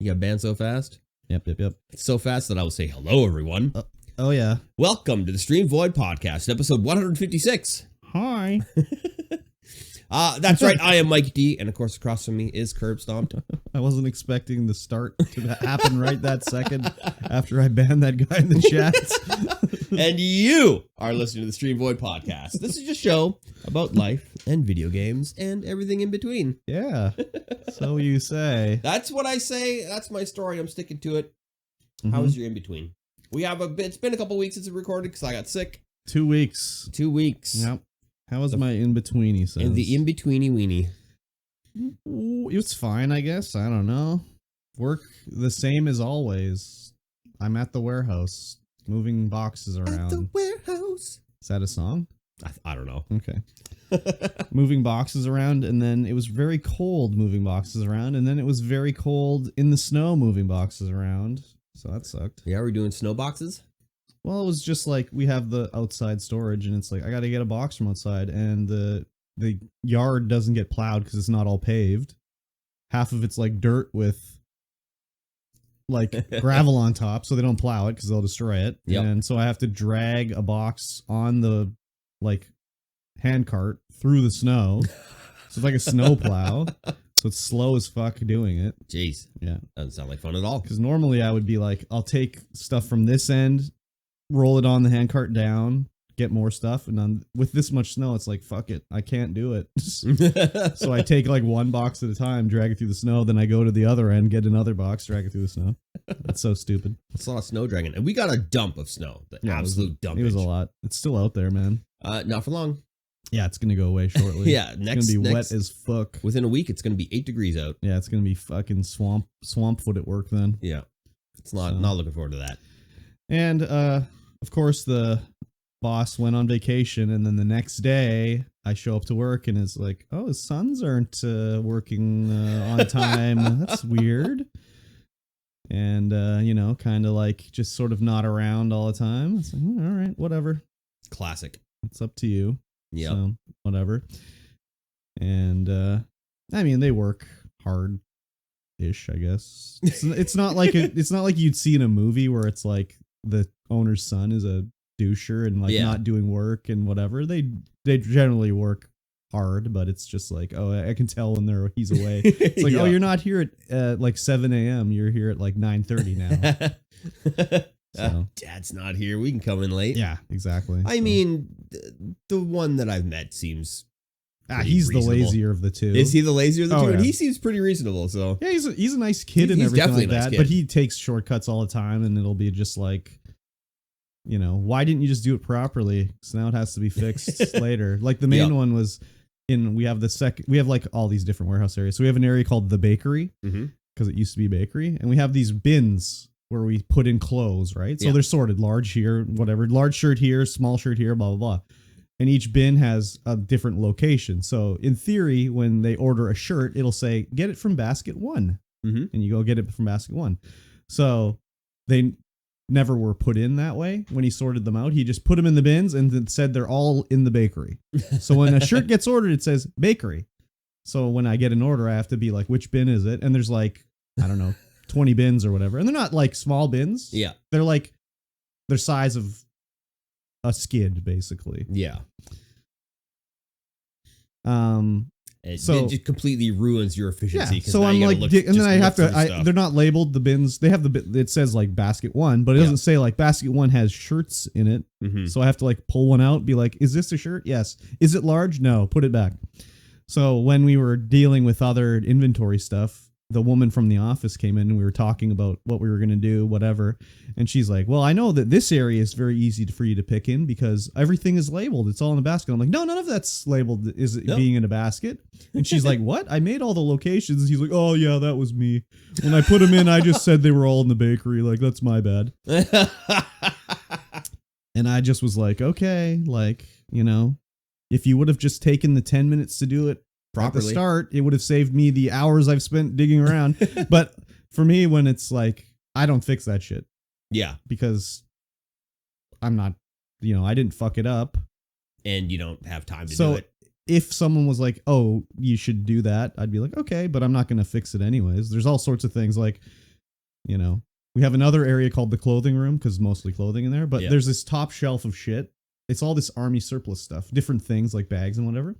You got banned so fast? Yep. It's so fast that I will say hello, everyone. Oh, yeah. Welcome to the Stream Void Podcast, episode 156. Hi. That's right. I am Mike D, and of course, across from me is Curb Stomped. I wasn't expecting the start to happen right that second after I banned that guy in the chat. And you are listening to the Stream Void Podcast. This is just a show about life and video games and everything in between. Yeah. So you say. That's what I say. That's my story. I'm sticking to it. How was your in between? It's been a couple weeks since we recorded because I got sick. 2 weeks. 2 weeks. Yep. How was my in-between, he says? And the in-betweeny weenie. It was fine, I guess. I don't know. Work the same as always. I'm at the warehouse, moving boxes around. At the warehouse. Is that a song? I don't know. Okay. Moving boxes around, and then it was very cold moving boxes around, and then it was very cold in the snow moving boxes around. So that sucked. Yeah, we're doing snow boxes? Well, it was just like we have the outside storage, and it's like I got to get a box from outside, and the yard doesn't get plowed because it's not all paved. Half of it's like dirt with like gravel on top, so they don't plow it because they'll destroy it. Yep. And so I have to drag a box on the like hand cart through the snow. So it's like a snow plow. So it's slow as fuck doing it. Jeez. Yeah. Doesn't sound like fun at all. Because normally I would be like, I'll take stuff from this end, roll it on the handcart down, get more stuff. And with this much snow, it's like, fuck it. I can't do it. So I take like one box at a time, drag it through the snow. Then I go to the other end, get another box, drag it through the snow. That's so stupid. It's a lot of snow dragging. And we got a dump of snow. Absolute dump. It was a lot. It's still out there, man. Not for long. Yeah, it's going to go away shortly. Yeah. It's going to be wet as fuck. Within a week, it's going to be 8 degrees out. Yeah, it's going to be fucking swamp foot at work then. Yeah. It's not looking forward to that. And, of course, the boss went on vacation, and then the next day I show up to work and it's like, oh, his sons aren't working on time. That's weird. And, kind of like just sort of not around all the time. It's like, all right, whatever. Classic. It's up to you. Yeah. So, whatever. And, I mean, they work hard-ish, I guess. It's not like it's not like you'd see in a movie where it's like the owner's son is a doucher and like not doing work and whatever. They generally work hard, but it's just like, oh, I can tell when he's away. It's like, oh, you're not here at like 7 a.m. You're here at like 9:30 now. So. Dad's not here. We can come in late. Yeah, exactly. I mean, the one that I've met seems he's reasonable. The lazier of the two. Is he the lazier of the two? Yeah. And he seems pretty reasonable. So yeah, he's a nice kid and everything like that. But he takes shortcuts all the time, and it'll be just like, why didn't you just do it properly? So now it has to be fixed later. Like the main one was we have like all these different warehouse areas. So we have an area called the bakery because it used to be a bakery, and we have these bins where we put in clothes, right? So they're sorted, large here, whatever, large shirt here, small shirt here, blah, blah, blah. And each bin has a different location. So in theory, when they order a shirt, it'll say, get it from basket 1. And you go get it from basket 1. So they never were put in that way. When he sorted them out, he just put them in the bins and then said they're all in the bakery. So when a shirt gets ordered, it says bakery. So when I get an order, I have to be like, which bin is it? And there's like, I don't know, 20 bins or whatever. And they're not like small bins. Yeah. They're like, they're size of a skid, basically. Yeah. It just completely ruins your efficiency. Yeah. So I'm like, and then I have to, they're not labeled, the bins. They have it says like basket 1, but it doesn't say like basket 1 has shirts in it. So I have to like pull one out, be like, is this a shirt? Yes. Is it large? No. Put it back. So when we were dealing with other inventory stuff, the woman from the office came in and we were talking about what we were going to do, whatever. And she's like, well, I know that this area is very easy for you to pick in because everything is labeled. It's all in a basket. I'm like, no, none of that's labeled. Is it being in a basket? And she's like, what? I made all the locations. And he's like, oh yeah, that was me. When I put them in, I just said they were all in the bakery. Like, that's my bad. And I just was like, okay, like, if you would have just taken the 10 minutes to do it properly at the start, it would have saved me the hours I've spent digging around. But for me, when it's like, I don't fix that shit. Yeah. Because I'm not, I didn't fuck it up. And you don't have time to do it. If someone was like, oh, you should do that, I'd be like, okay, but I'm not going to fix it anyways. There's all sorts of things like you know. We have another area called the clothing room because mostly clothing in there. But there's this top shelf of shit. It's all this army surplus stuff, different things like bags and whatever.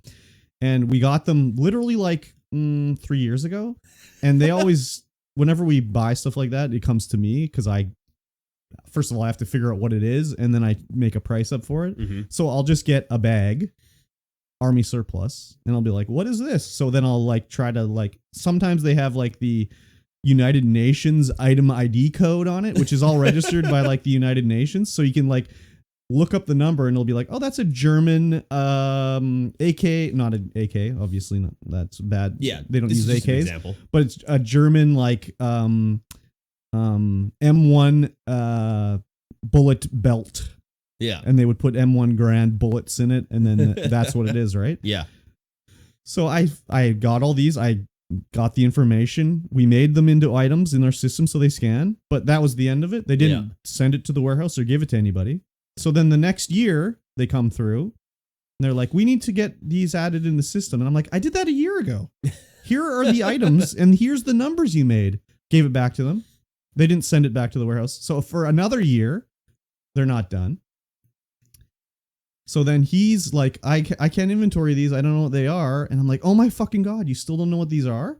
And we got them literally like 3 years ago. And they always, whenever we buy stuff like that, it comes to me because first of all, I have to figure out what it is. And then I make a price up for it. Mm-hmm. So I'll just get a bag, army surplus, and I'll be like, what is this? So then I'll like try to like, sometimes they have like the United Nations item ID code on it, which is all registered by like the United Nations. So you can like look up the number and it'll be like, oh, that's a German AK, not an AK, obviously not. That's bad. Yeah, they don't use AKs, but it's a German like M1 bullet belt. Yeah, and they would put M1 Grand bullets in it, and then that's what it is, right? Yeah. So I got all these. I got the information. We made them into items in our system so they scan, but that was the end of it. They didn't send it to the warehouse or give it to anybody. So then the next year they come through and they're like, we need to get these added in the system. And I'm like, I did that a year ago. Here are the items and here's the numbers you made. Gave it back to them. They didn't send it back to the warehouse. So for another year, they're not done. So then he's like, I can't inventory these. I don't know what they are. And I'm like, oh my fucking God, you still don't know what these are?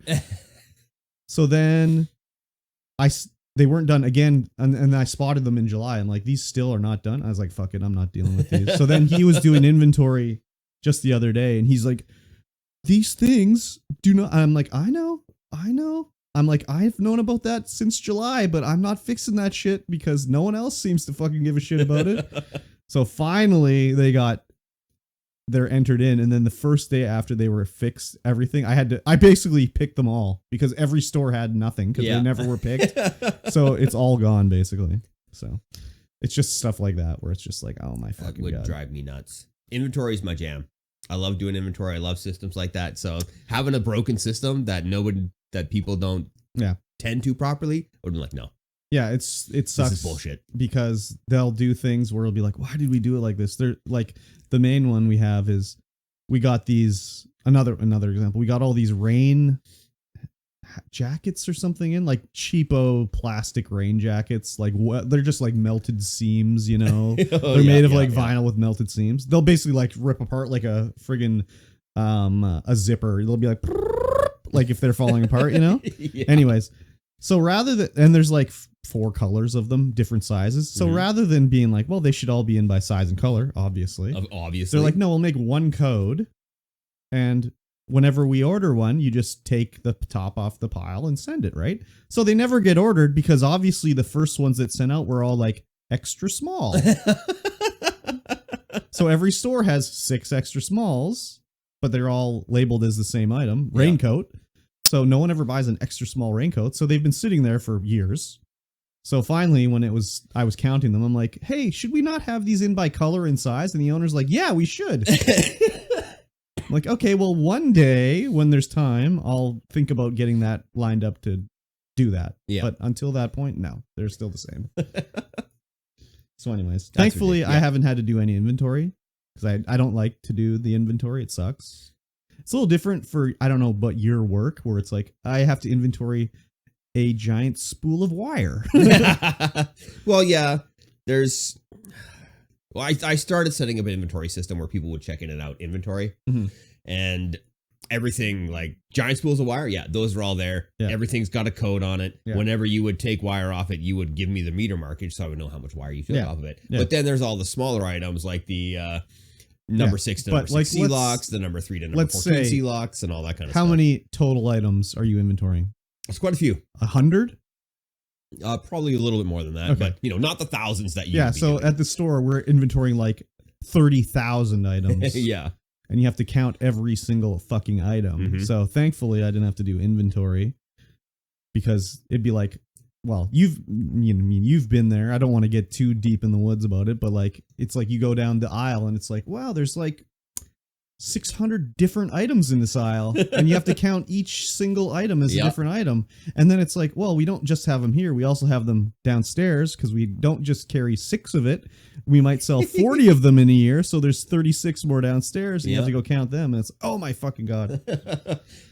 So then they weren't done again. And I spotted them in July. And like, these still are not done. I was like, fuck it, I'm not dealing with these. So then he was doing inventory just the other day. And he's like, these things do not. I'm like, I know. I'm like, I've known about that since July, but I'm not fixing that shit because no one else seems to fucking give a shit about it. So finally they're entered in. And then the first day after they were fixed, everything, I basically picked them all because every store had nothing because they never were picked. So it's all gone basically. So it's just stuff like that where it's just like, oh my fucking God. That would drive me nuts. Inventory is my jam. I love doing inventory. I love systems like that. So having a broken system that people don't tend to properly, I would be like, no. Yeah, it sucks. This is bullshit. Because they'll do things where it'll be like, why did we do it like this? They're like, the main one we have is we got these, another example. We got all these rain jackets or something in, like cheapo plastic rain jackets. Like they're just like melted seams, you know? They're made of vinyl with melted seams. They'll basically like rip apart like a friggin' a zipper. They'll be like if they're falling apart, you know? Anyways. So rather than, and there's like 4 colors of them, different sizes. So rather than being like, well, they should all be in by size and color, obviously. They're like, no, we'll make one code. And whenever we order one, you just take the top off the pile and send it, right? So they never get ordered because obviously the first ones that sent out were all like extra small. So every store has 6 extra smalls, but they're all labeled as the same item, raincoat. So no one ever buys an extra small raincoat. So they've been sitting there for years. So finally, when I was counting them, I'm like, hey, should we not have these in by color and size? And the owner's like, yeah, we should. I'm like, okay, well, one day when there's time, I'll think about getting that lined up to do that. Yeah. But until that point, no, they're still the same. So anyways, thankfully, I haven't had to do any inventory because I don't like to do the inventory. It sucks. It's a little different for, I don't know, but your work where it's like, I have to inventory a giant spool of wire. Well, yeah, I started setting up an inventory system where people would check in and out inventory and everything like giant spools of wire. Yeah, those are all there. Yeah. Everything's got a code on it. Yeah. Whenever you would take wire off it, you would give me the meter markage so I would know how much wire you took off of it. Yeah. But then there's all the smaller items like the, number 6 to number 6 C-locks, the number 3 to number 14 C-locks, and all that kind of stuff. How many total items are you inventorying? It's quite a few. 100? Probably a little bit more than that, but not the thousands that you. Yeah, so doing. At the store we're inventorying like 30,000 items. Yeah, and you have to count every single fucking item. So thankfully, I didn't have to do inventory because it'd be like, well, you've been there. I don't want to get too deep in the woods about it, but like, it's like you go down the aisle and it's like, wow, there's like 600 different items in this aisle, and you have to count each single item as a different item. And then it's like, well, we don't just have them here. We also have them downstairs because we don't just carry 6 of it. We might sell 40 of them in a year. So there's 36 more downstairs, and you have to go count them. And it's, oh my fucking God.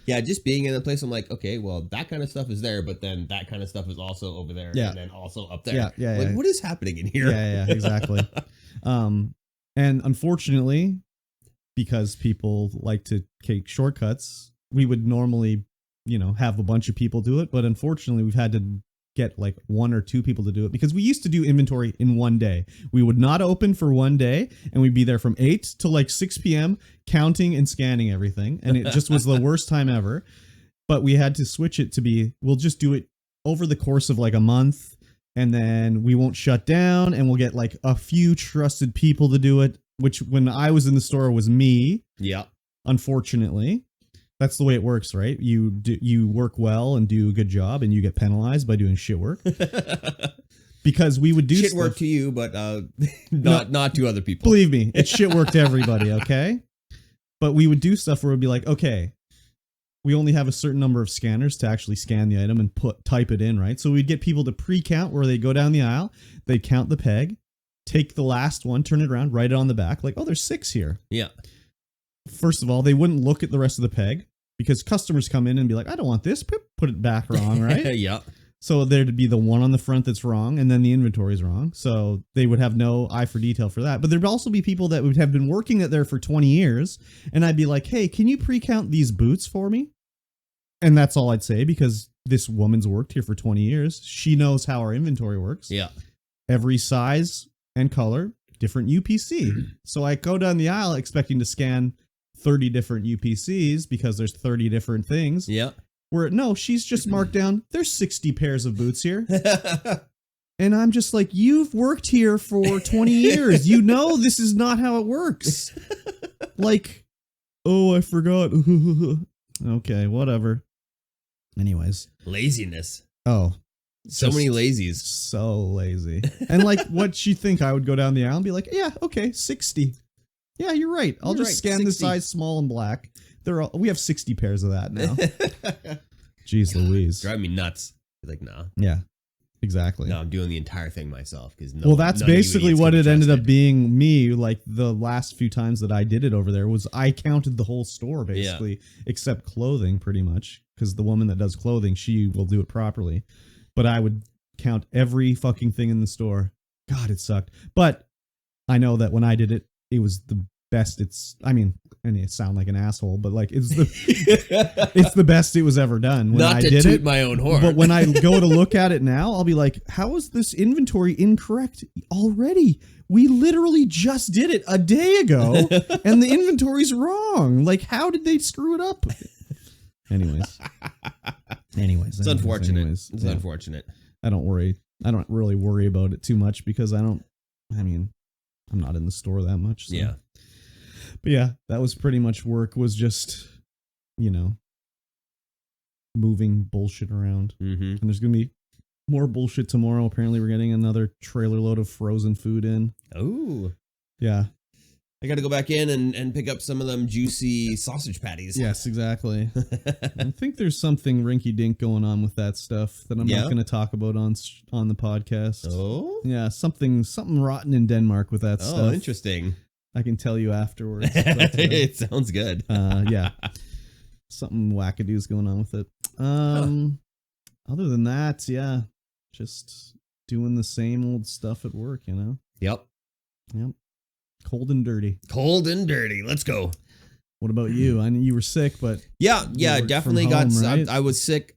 Yeah, just being in a place, I'm like, okay, well, that kind of stuff is there, but then that kind of stuff is also over there, and then also up there. Like, what is happening in here? Yeah, exactly. And unfortunately, because people like to take shortcuts, we would normally, have a bunch of people do it. But unfortunately, we've had to get like 1 or 2 people to do it because we used to do inventory in one day. We would not open for one day, and we'd be there from 8 to like 6 p.m. counting and scanning everything. And it just was the worst time ever. But we had to switch it to be, we'll just do it over the course of like a month, and then we won't shut down, and we'll get like a few trusted people to do it. Which when I was in the store was me. Yeah. Unfortunately, that's the way it works, right? You work well and do a good job, and you get penalized by doing shit work. Because we would do shit work to you, but not to other people. Believe me, it's shit work to everybody. Okay, but we would do stuff where we'd be like, okay, we only have a certain number of scanners to actually scan the item and type it in, right? So we'd get people to pre-count where they go down the aisle, they count the peg. Take the last one, turn it around, write it on the back, like, oh, there's 6 here. Yeah. First of all, they wouldn't look at the rest of the peg because customers come in and be like, I don't want this. Put it back wrong, right? Yeah. So there'd be the one on the front that's wrong, and then the inventory is wrong. So they would have no eye for detail for that. But there'd also be people that would have been working there for 20 years, and I'd be like, hey, can you pre-count these boots for me? And that's all I'd say because this woman's worked here for 20 years. She knows how our inventory works. Yeah. Every size and color, different UPC. So I go down the aisle expecting to scan 30 different UPCs because there's 30 different things. Yeah. Where, no, she's just marked down, there's 60 pairs of boots here. And I'm just like, you've worked here for 20 years. You know this is not how it works. Like, oh, I forgot. Okay, whatever. Anyways. Laziness. Oh. So many lazies. So lazy. And like, what'd you think? I would go down the aisle and be like, yeah, okay, 60. Yeah, you're right. I'll just scan 60. The size small and black. We have 60 pairs of that now. Jeez Louise. Drive me nuts. Like, nah. Yeah, exactly. No, I'm doing the entire thing myself. Well, that's basically what it ended up being me. Like the last few times that I did it over there was I counted the whole store basically, except clothing pretty much. Because the woman that does clothing, she will do it properly. But I would count every fucking thing in the store. God, it sucked. But I know that when I did it, it was the best. And it sound like an asshole, but like it's the best it was ever done. When Not I to did toot it, my own horn. But when I go to look at it now, I'll be like, how is this inventory incorrect already? We literally just did it a day ago, and the inventory's wrong. Like, how did they screw it up? Anyways, it's unfortunate. It's unfortunate. I don't really worry about it too much because I'm not in the store that much. So. Yeah. But yeah, that was pretty much work, was just, moving bullshit around. Mm-hmm. And there's going to be more bullshit tomorrow. Apparently we're getting another trailer load of frozen food in. Oh. Yeah. I got to go back in and pick up some of them juicy sausage patties. Yes, exactly. I think there's something rinky-dink going on with that stuff that I'm not going to talk about on the podcast. Oh? Yeah, something rotten in Denmark with that stuff. Oh, interesting. I can tell you afterwards. But, it sounds good. Yeah. Something wackadoo's going on with it. Other than that, yeah, just doing the same old stuff at work, Yep. Cold and dirty. Let's go. What about you? I know you were sick, but yeah, definitely home, right? I was sick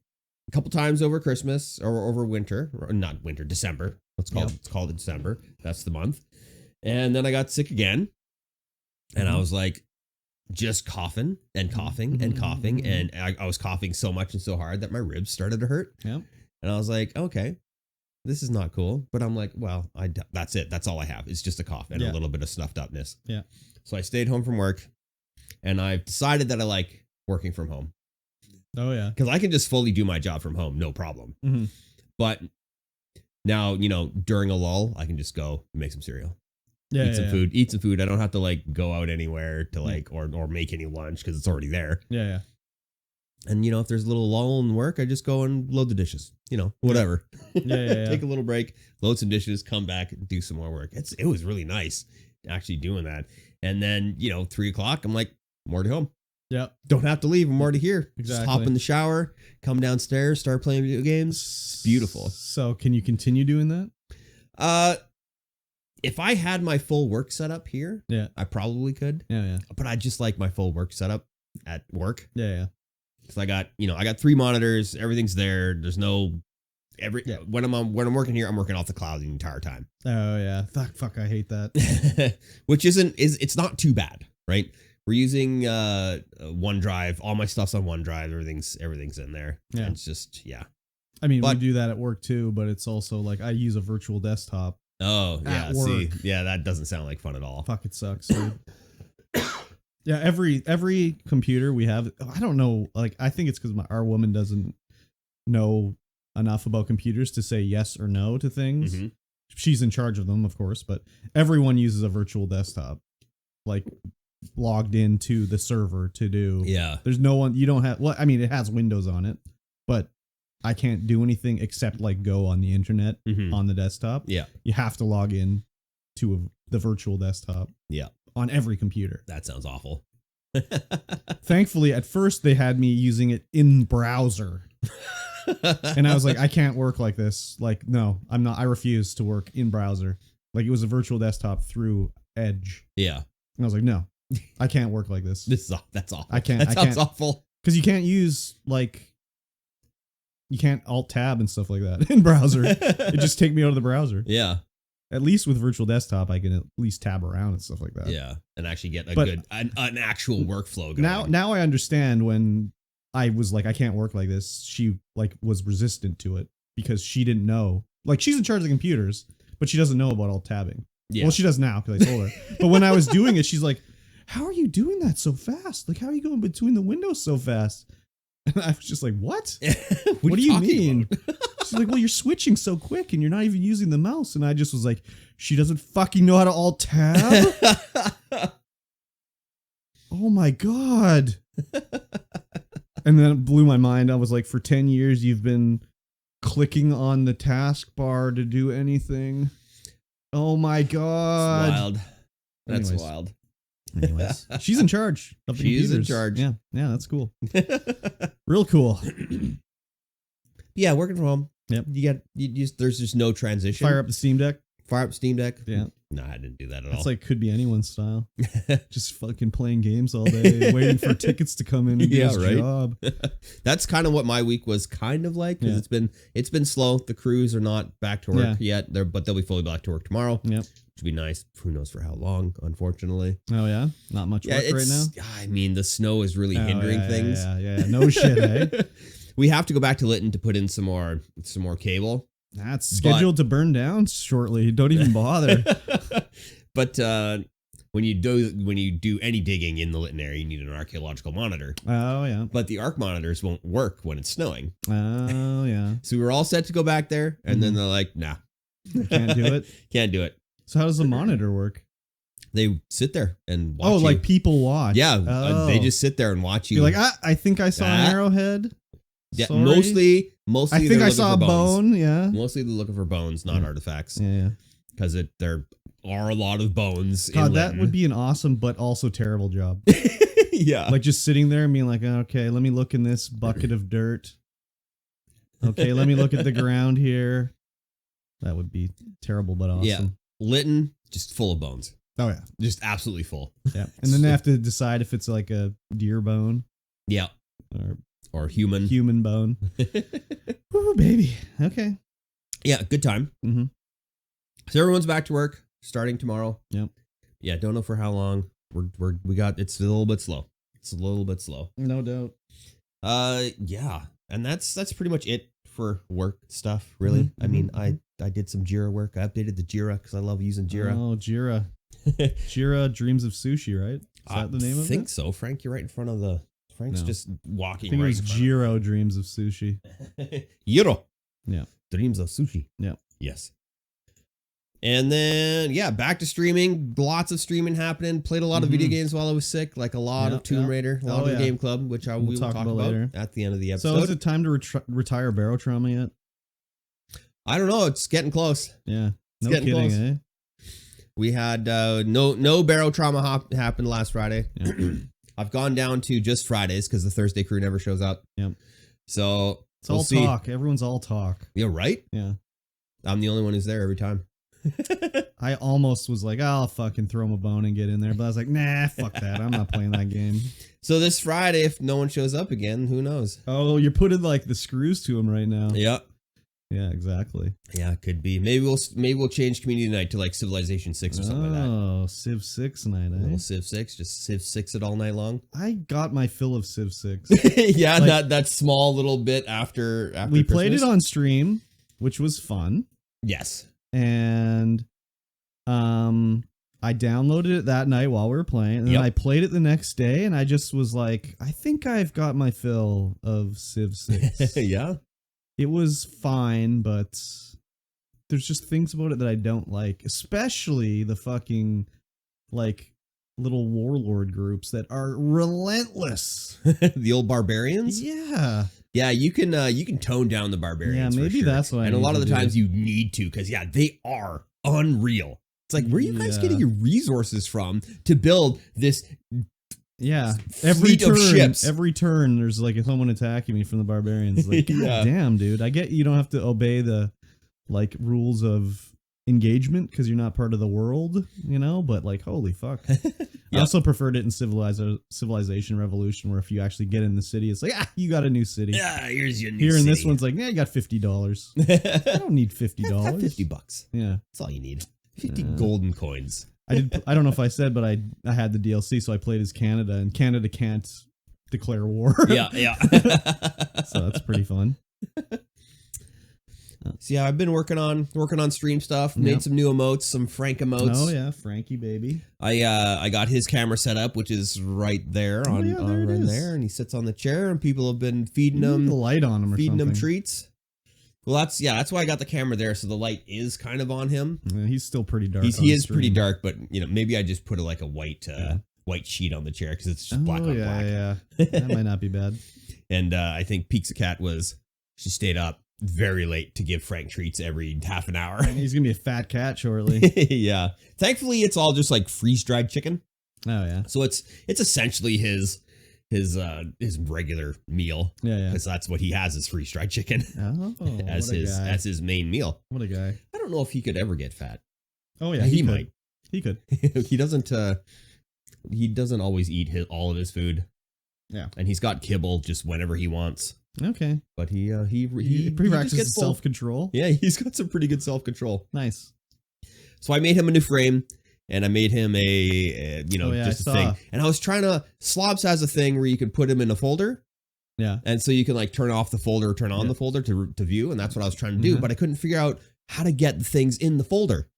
a couple times over Christmas or over winter, or not winter, December. It's called December. That's the month. And then I got sick again, and I was like, just coughing and coughing and coughing, and I was coughing so much and so hard that my ribs started to hurt. Yeah, and I was like, okay. This is not cool, but I'm like, well, that's it. That's all I have. It's just a cough and a little bit of snuffed upness. Yeah. So I stayed home from work, and I've decided that I like working from home. Oh, yeah. Because I can just fully do my job from home, no problem. Mm-hmm. But now, during a lull, I can just go make some cereal. Eat some food. I don't have to like go out anywhere to like or make any lunch because it's already there. Yeah. And if there's a little lull in work, I just go and load the dishes. Whatever. Yeah. Take a little break, load some dishes, come back, and do some more work. It was really nice actually doing that. And then 3:00, I'm like, I'm already home. Yeah. Don't have to leave. I'm already here. Exactly. Just hop in the shower, come downstairs, start playing video games. It's beautiful. So can you continue doing that? If I had my full work setup here, I probably could. Yeah. But I just like my full work setup at work. Yeah. Because I got 3 monitors. Everything's there. There's no when I'm working here, I'm working off the cloud the entire time. Oh yeah. Fuck. I hate that. Which it's not too bad, right? We're using OneDrive. All my stuff's on OneDrive. Everything's in there. Yeah. And it's just I mean, we do that at work too, but it's also like I use a virtual desktop. Oh yeah. See, that doesn't sound like fun at all. Fuck, it sucks, dude. Yeah, every computer we have, I don't know. Like, I think it's because our woman doesn't know enough about computers to say yes or no to things. Mm-hmm. She's in charge of them, of course, but everyone uses a virtual desktop, like logged into the server to do. Yeah. There's no one, you don't have, well, I mean, it has Windows on it, but I can't do anything except like go on the internet on the desktop. Yeah. You have to log in to the virtual desktop. Yeah. On every computer. That sounds awful. Thankfully, at first they had me using it in browser. And I was like, I can't work like this. Like, no, I'm not. I refuse to work in browser. Like, it was a virtual desktop through Edge. Yeah. And I was like, no, I can't work like this. That's awful. I can't. That sounds awful. Because you can't use you can't alt tab and stuff like that in browser. It just take me out of the browser. Yeah. At least with virtual desktop, I can at least tab around and stuff like that. Yeah, and actually get an actual workflow going. Now I understand when I was like, I can't work like this. She like was resistant to it because she didn't know. Like, she's in charge of the computers, but she doesn't know about alt tabbing. Yeah. Well, she does now because I told her. But when I was doing it, she's like, "How are you doing that so fast? Like, how are you going between the windows so fast?" And I was just like, what? What do you mean? She's like, well, you're switching so quick and you're not even using the mouse. And I just was like, she doesn't fucking know how to alt tab? Oh my God. And then it blew my mind. I was like, for 10 years, you've been clicking on the taskbar to do anything. Oh my God. That's wild. That's wild. Anyways, she's in charge of the computers. She's in charge. Yeah, that's cool. Real cool. Yeah, working from home. Yep. There's just no transition. Fire up the Steam Deck. Yeah. No, I didn't do that at all. It's like could be anyone's style. Just fucking playing games all day, waiting for tickets to come in and do his job. That's kind of what my week was kind of like, because it's been slow. The crews are not back to work yet, but they'll be fully back to work tomorrow. Yep. Which would be nice. Who knows for how long, unfortunately. Oh, yeah? Not much work right now? I mean, the snow is really hindering things. Yeah. No shit, eh? We have to go back to Lytton to put in some more cable. That's scheduled to burn down shortly. Don't even bother. But when you do any digging in the Lytton area, you need an archaeological monitor. Oh, yeah. But the arc monitors won't work when it's snowing. Oh, yeah. So we were all set to go back there, and then they're like, nah. Can't do it? Can't do it. So how does the monitor work? They sit there and watch you. Like people watch. Yeah, they just sit there and watch you. You're like, I think I saw an arrowhead. Yeah, mostly. I think I saw a bone. Yeah, mostly they're looking for bones, not artifacts. Yeah, because there are a lot of bones. God, that would be an awesome but also terrible job. Yeah, like just sitting there and being like, okay, let me look in this bucket of dirt. Okay, let me look at the ground here. That would be terrible but awesome. Yeah, Lytton just full of bones. Oh yeah, just absolutely full. Yeah, and then they have to decide if it's like a deer bone. Yeah, or human bone. Ooh, baby. Okay. Yeah, good time. Mm-hmm. So everyone's back to work starting tomorrow. Yep. Yeah, don't know for how long. It's a little bit slow. It's a little bit slow. No doubt. Yeah, and that's pretty much it for work stuff. Really, I mean, I did some Jira work. I updated the Jira because I love using Jira. Oh, Jira. Jira Dreams of Sushi, right? Is that the name of it? I think so. Frank, you're right in front of the... Frank's just walking. I think it was Jiro Dreams of Sushi. Jiro. Yeah. Dreams of Sushi. Yeah. Yes. And then, yeah, back to streaming. Lots of streaming happening. Played a lot of video games while I was sick, like a lot of Tomb Raider, a lot of Game Club, which we will talk about later at the end of the episode. So is it time to retire Barotrauma yet? I don't know. It's getting close. Yeah. No kidding, close. Eh? We had no Barotrauma happened last Friday. Yeah. I've gone down to just Fridays because the Thursday crew never shows up. Yep. So it's all talk. Everyone's all talk. Yeah, right? Yeah. I'm the only one who's there every time. I almost was like, I'll fucking throw him a bone and get in there. But I was like, nah, fuck that. I'm not playing that game. So this Friday, if no one shows up again, who knows? Oh, you're putting like the screws to him right now. Yep. Yeah, exactly. Yeah, it could be. Maybe we'll change community night to like Civilization 6 or something like that. Oh, Civ 6 night, eh? A little Civ 6, just Civ 6 it all night long. I got my fill of Civ 6. Yeah, like, that small little bit after we Christmas. Played it on stream, which was fun. Yes. And I downloaded it that night while we were playing, and then I played it the next day, and I just was like, I think I've got my fill of Civ 6. Yeah. It was fine, but there's just things about it that I don't like, especially the fucking like little warlord groups that are relentless. The old barbarians? Yeah. Yeah, you can tone down the barbarians. Yeah, maybe that's why. And a lot of the times you need to, because they are unreal. It's like, where are you guys getting your resources from to build this? Yeah, every turn there's like someone attacking me from the barbarians. Like, God damn, dude. I get you don't have to obey the like rules of engagement because you're not part of the world, but like, holy fuck. I also preferred it in Civilization Revolution, where if you actually get in the city, it's like, you got a new city. Yeah, here's your new city. Here in this one's like, you got $50. I don't need $50. $50. Yeah. That's all you need. 50 golden coins. I don't know if I said, but I had the DLC, so I played as Canada, and Canada can't declare war. Yeah. So that's pretty fun. So yeah, I've been working on stream stuff. Made some new emotes, some Frank emotes. Oh yeah, Frankie baby. I got his camera set up, which is right there there, and he sits on the chair, and people have been feeding him the light on him, feeding him treats. Well, that's why I got the camera there, so the light is kind of on him. Yeah, he's still pretty dark. He is pretty dark, but maybe I just put a white sheet on the chair because it's just black on black. Yeah, that might not be bad. And I think Pizza Cat she stayed up very late to give Frank treats every half an hour. He's gonna be a fat cat shortly. Yeah. Thankfully, it's all just like freeze-dried chicken. Oh yeah. So it's essentially his regular meal. Yeah. Because that's what he has is freeze-dried chicken. Oh, as his main meal. What a guy. I don't know if he could ever get fat. Oh yeah, he might. He could. He doesn't always eat all of his food. Yeah. And he's got kibble just whenever he wants. Okay. But he practices self-control. Yeah, he's got some pretty good self-control. Nice. So I made him a new frame, and I made him just a thing. And I was trying to, Slobs has a thing where you can put him in a folder. Yeah. And so you can like turn off the folder, turn on the folder to view, and that's what I was trying to do. But I couldn't figure out how to get the things in the folder.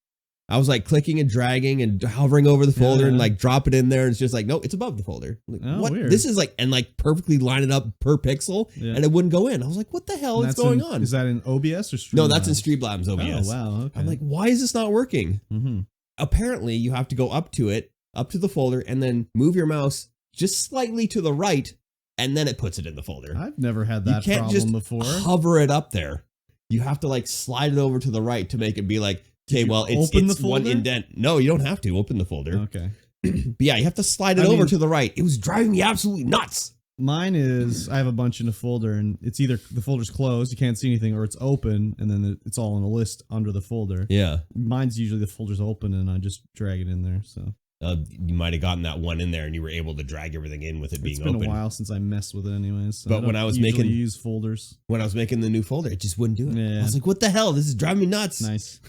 I was like clicking and dragging and hovering over the folder and like drop it in there. And it's just like, no, it's above the folder. Like, what? Weird. This is like, and like perfectly line it up per pixel and it wouldn't go in. I was like, what the hell is going on? Is that in OBS or Streamlabs? No, that's in Streamlabs OBS. Oh, wow. Okay. I'm like, why is this not working? Mm-hmm. Apparently you have to go up to the folder and then move your mouse just slightly to the right. And then it puts it in the folder. I've never had that problem before. Hover it up there. You have to like slide it over to the right to make it be like, okay, well, it's one indent. No, you don't have to open the folder. Okay. But yeah, you have to slide it over to the right. It was driving me absolutely nuts. Mine is, I have a bunch in a folder, and it's either the folder's closed, you can't see anything, or it's open, and then it's all in a list under the folder. Yeah. Mine's usually the folder's open, and I just drag it in there, so. You might have gotten that one in there, and you were able to drag everything in with it being open. It's been a while since I messed with it anyways. So but when I was making use folders. When I was making the new folder, it just wouldn't do it. Yeah. I was like, what the hell? This is driving me nuts. Nice.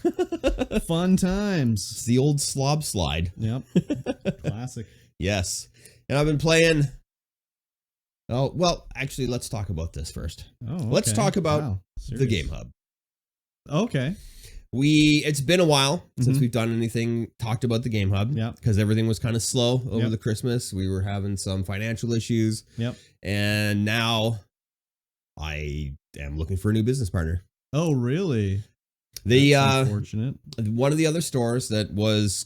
Fun times. It's the old slob slide. Yep. Classic. Yes. And I've been playing. Oh, well, actually, let's talk about this first. Oh, okay. Let's talk about the Game Hub. Okay. It's been a while since we've done anything, talked about the Game Hub. Yeah. Because everything was kind of slow over the Christmas. We were having some financial issues. Yep. And now I am looking for a new business partner. Oh, really? That's unfortunate. One of the other stores that was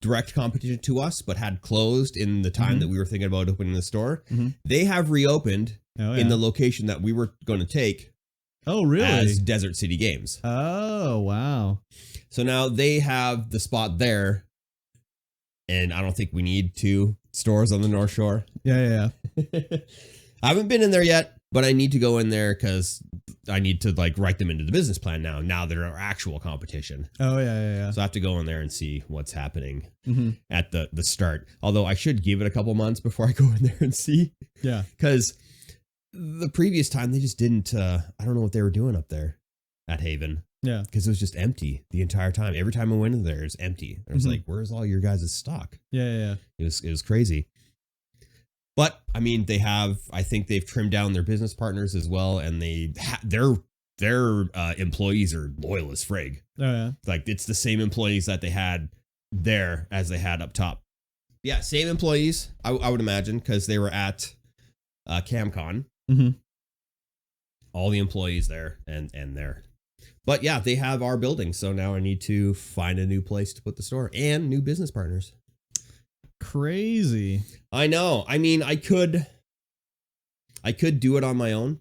direct competition to us, but had closed in the time that we were thinking about opening the store, they have reopened in the location that we were going to take. Oh, really? As Desert City Games. Oh, wow. So now they have the spot there, and I don't think we need 2 stores on the North Shore. Yeah. I haven't been in there yet, but I need to go in there because I need to like write them into the business plan now they're our actual competition. Oh, yeah. So I have to go in there and see what's happening at the start. Although I should give it a couple months before I go in there and see. Yeah. Because the previous time they just didn't, I don't know what they were doing up there at Haven. Yeah. Because it was just empty the entire time. Every time I went in there, it was empty. I was like, where's all your guys' stock? Yeah. It was crazy. But I mean, I think they've trimmed down their business partners as well. And their employees are loyal as frig. Oh, yeah. Like it's the same employees that they had there as they had up top. Yeah. Same employees, I would imagine, because they were at CamCon. All the employees there and there. But yeah, they have our building. So now I need to find a new place to put the store and new business partners. Crazy. I know. I mean, I could do it on my own.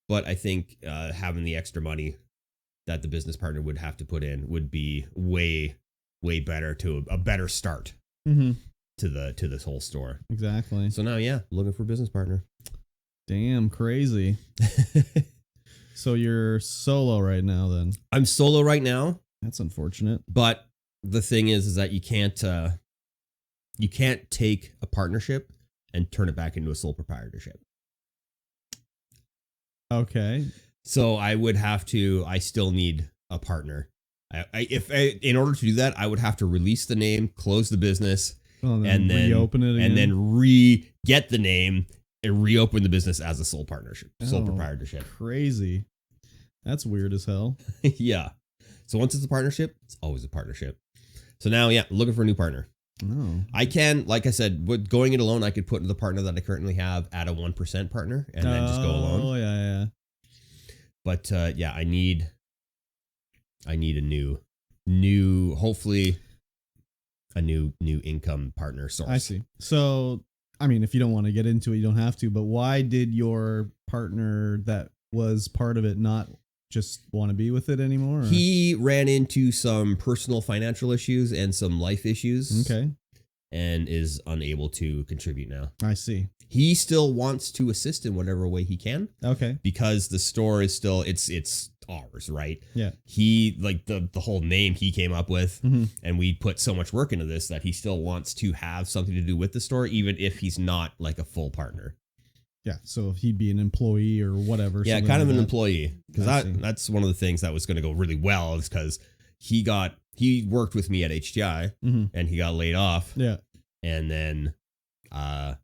But I think having the extra money that the business partner would have to put in would be way, way better to a better start to this whole store. Exactly. So now, yeah, looking for a business partner. Damn, crazy. So you're solo right now then? I'm solo right now. That's unfortunate. But the thing is that you can't take a partnership and turn it back into a sole proprietorship. Okay. So I still need a partner. In order to do that, I would have to release the name, close the business, and then reopen it again. And then get the name and reopen the business as a sole proprietorship. Crazy. That's weird as hell. Yeah. So once it's a partnership, it's always a partnership. So now, yeah, looking for a new partner. No. I can, like I said, with going it alone, I could put the partner that I currently have at a 1% partner and then just go alone. Oh, yeah. But yeah, I need a new, hopefully a new income partner source. I see. So, I mean, if you don't want to get into it, you don't have to, but why did your partner that was part of it not just want to be with it anymore? Or? He ran into some personal financial issues and some life issues. Okay. And is unable to contribute now. I see. He still wants to assist in whatever way he can. Okay. Because the store is still, it's ours, right? Yeah. He, like the whole name he came up with, and we put so much work into this that he still wants to have something to do with the store, even if he's not like a full partner. Yeah, so if he'd be an employee or whatever. Yeah, kind of an employee. Because that's one of the things that was going to go really well is because he worked with me at HTI and he got laid off. Yeah. And then that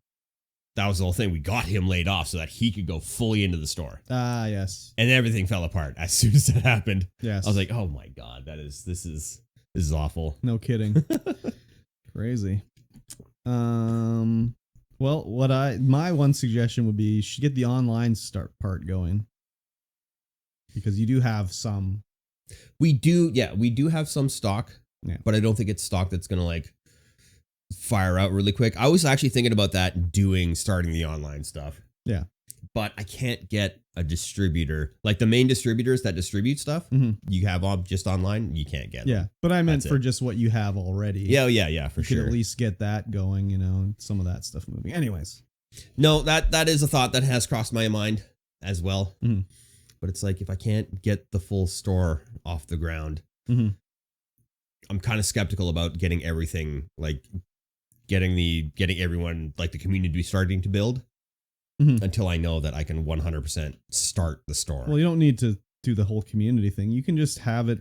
was the whole thing. We got him laid off so that he could go fully into the store. Ah, yes. And everything fell apart as soon as that happened. Yes. I was like, oh my God, this is awful. No kidding. Crazy. Well, my one suggestion would be you should get the online start part going. Because you do have some. We do have some stock, yeah. But I don't think it's stock that's going to like fire out really quick. I was actually thinking about that starting the online stuff. Yeah. But I can't get a distributor, like the main distributors that distribute stuff. You have just online, you can't get them. Yeah, but I meant for just what you have already. Yeah, for sure. You could at least get that going, some of that stuff moving. Anyways. No, that is a thought that has crossed my mind as well. But it's like, if I can't get the full store off the ground, I'm kind of skeptical about getting everything, like getting everyone, like the community starting to build. Until I know that I can 100% start the store. Well, you don't need to do the whole community thing. You can just have it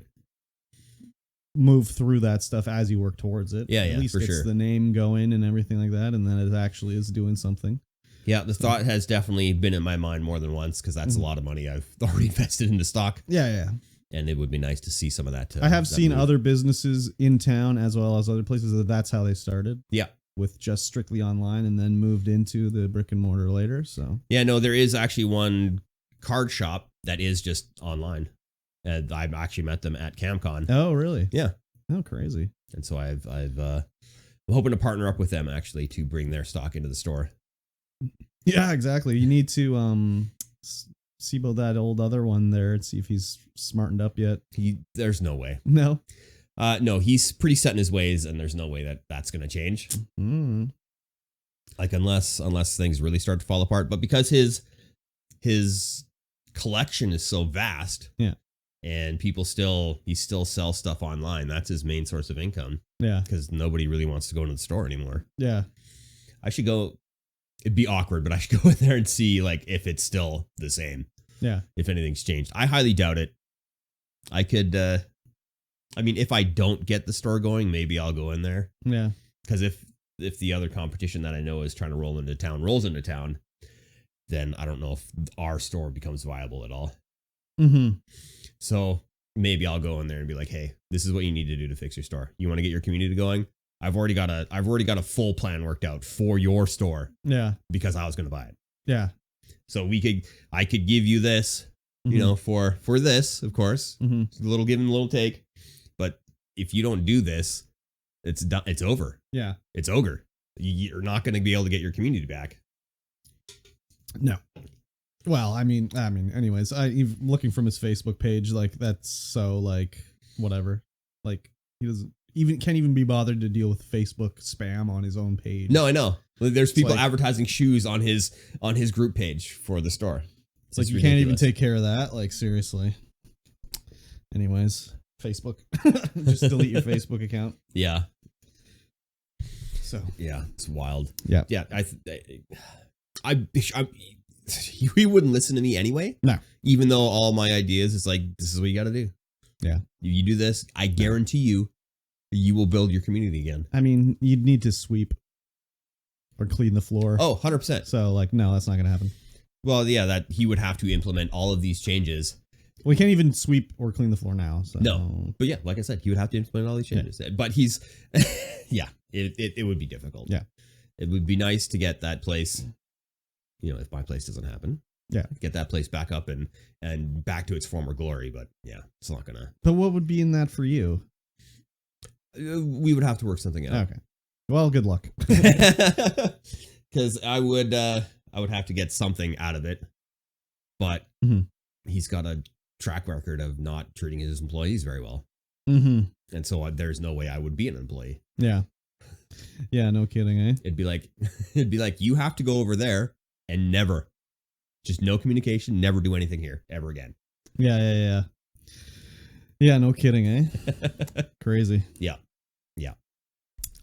move through that stuff as you work towards it. Yeah, At least for it's sure. the name going and everything like that, and then it actually is doing something. Yeah, the thought has definitely been in my mind more than once because that's a lot of money I've already invested into stock. Yeah. And it would be nice to see some of that. I have seen other businesses in town as well as other places that's how they started. Yeah. With just strictly online and then moved into the brick and mortar later. So yeah, no, there is actually one card shop that is just online. And I've actually met them at CamCon. Oh, really? Yeah. Oh, crazy. And so I'm hoping to partner up with them actually to bring their stock into the store. Yeah, exactly. You need to see about that old other one there and see if he's smartened up yet. There's no way. No. No, he's pretty set in his ways, and there's no way that that's going to change. Mm. Like unless things really start to fall apart. But because his collection is so vast, yeah, and he still sells stuff online. That's his main source of income. Yeah, because nobody really wants to go into the store anymore. Yeah, I should go. It'd be awkward, but I should go in there and see like if it's still the same. Yeah, if anything's changed. I highly doubt it. I could. I mean, if I don't get the store going, maybe I'll go in there. Yeah, because if the other competition that I know is trying to rolls into town, then I don't know if our store becomes viable at all. Mm-hmm. So maybe I'll go in there and be like, hey, this is what you need to do to fix your store. You want to get your community going? I've already got a full plan worked out for your store. Yeah. Because I was going to buy it. Yeah. So I could give you this, you know, for this, of course, a little give and a little take. But if you don't do this, it's done. It's over. Yeah. It's ogre. You're not going to be able to get your community back. No. Well, I mean, anyways, looking from his Facebook page, like that's so like whatever. Like he can't even be bothered to deal with Facebook spam on his own page. No, I know. There's people advertising shoes on his group page for the store. It's like you ridiculous. Can't even take care of that. Like seriously. Anyways, Facebook. Just delete your Facebook account. Yeah. So yeah, it's wild. Yeah. Yeah. He wouldn't listen to me anyway. No. Even though all my ideas, it's like, this is what you got to do. Yeah. You do this, I guarantee you will build your community again. I mean, you'd need to sweep or clean the floor. Oh, 100%. So like, no, that's not going to happen. Well, yeah, that he would have to implement all of these changes. We can't even sweep or clean the floor now. So. No. But yeah, like I said, he would have to implement all these changes. Yeah. But he's, yeah, it would be difficult. Yeah. It would be nice to get that place. You know, if my place doesn't happen, yeah, get that place back up and back to its former glory. But yeah, it's not gonna. But what would be in that for you? We would have to work something out. Okay. Well, good luck. Because I would have to get something out of it. But he's got a track record of not treating his employees very well. Mm-hmm. And so there's no way I would be an employee. Yeah. Yeah. No kidding, eh? It'd be like you have to go over there. And never, just no communication, never do anything here ever again. Yeah. Yeah, no kidding, eh? Crazy. Yeah.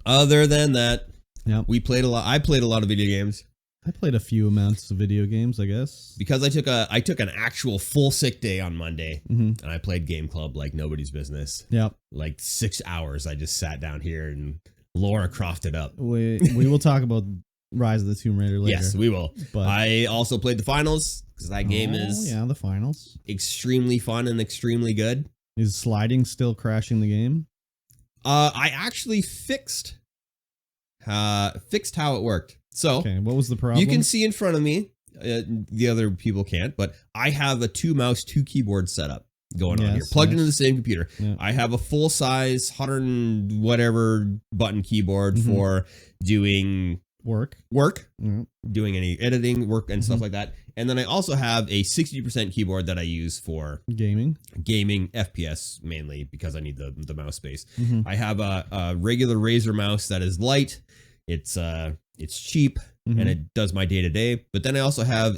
Other than that, yeah, I played a lot of video games. I played a few amounts of video games, I guess. Because I took an actual full sick day on Monday, and I played Game Club like nobody's business. Yeah. Like 6 hours, I just sat down here and Laura Crofted up. We will talk about Rise of the Tomb Raider later. Yes, we will. But I also played the finals because that game is the finals extremely fun and extremely good. Is sliding still crashing the game? I actually fixed how it worked. So okay, what was the problem? You can see in front of me. The other people can't, but I have a 2 mouse, 2 keyboard setup going on here, plugged into the same computer. Yeah. I have a full size 100 and whatever button keyboard for doing work, doing any editing work and stuff like that. And then I also have a 60% keyboard that I use for gaming FPS mainly because I need the mouse space. I have a regular Razer mouse that is light. It's cheap and it does my day to day. But then I also have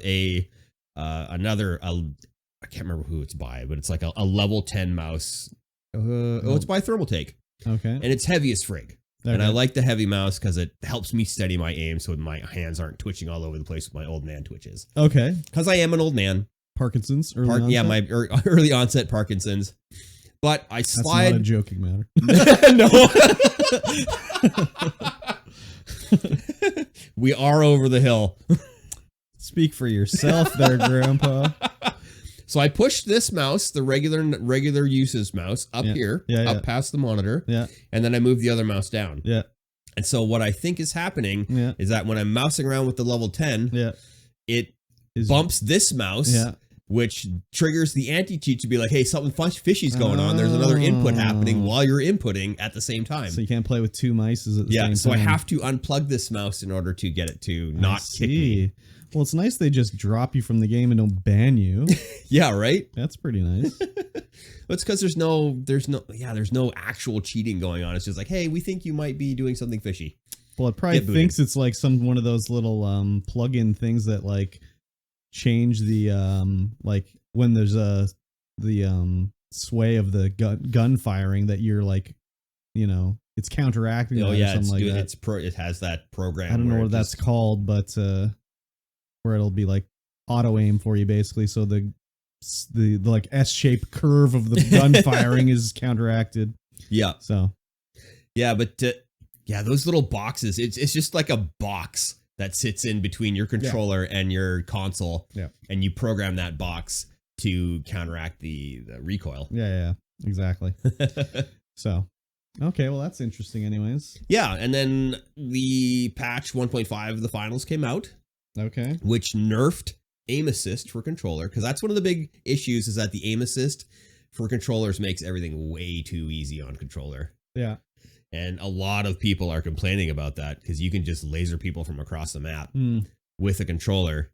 another I can't remember who it's by, but it's like a level 10 mouse. It's by Thermaltake. Okay, and it's heavy as frig. Okay. And I like the heavy mouse because it helps me steady my aim so my hands aren't twitching all over the place with my old man twitches. Okay. Because I am an old man. Parkinson's? Onset? Yeah, my early onset Parkinson's. But I slide... That's not a joking matter. No. We are over the hill. Speak for yourself there, Grandpa. So I pushed this mouse, the regular uses mouse, up here, up past the monitor, and then I moved the other mouse down. Yeah. And so what I think is happening is that when I'm mousing around with the level 10, it bumps this mouse which triggers the anti-cheat to be like, hey, something fishy's going on. There's another input happening while you're inputting at the same time. So you can't play with two mices at the same time. So I have to unplug this mouse in order to get it to not kick me. Well, it's nice they just drop you from the game and don't ban you. Yeah, right? That's pretty nice. It's because there's no actual cheating going on. It's just like, hey, we think you might be doing something fishy. Well, it probably thinks it's like one of those little plug-in things that like change the like when there's the sway of the gun firing that you're like, it's counteracting. Oh yeah, it has that program. I don't know what that's called, but where it'll be like auto aim for you basically, so the like S-shaped curve of the gun firing is counteracted. Yeah. So. Yeah, but those little boxes. It's just like a box that sits in between your controller and your console. Yeah. And you program that box to counteract the recoil. Yeah, exactly. So, okay, well, that's interesting anyways. Yeah, and then the patch 1.5 of the finals came out. Okay. Which nerfed aim assist for controller, because that's one of the big issues is that the aim assist for controllers makes everything way too easy on controller. Yeah. And a lot of people are complaining about that because you can just laser people from across the map with a controller.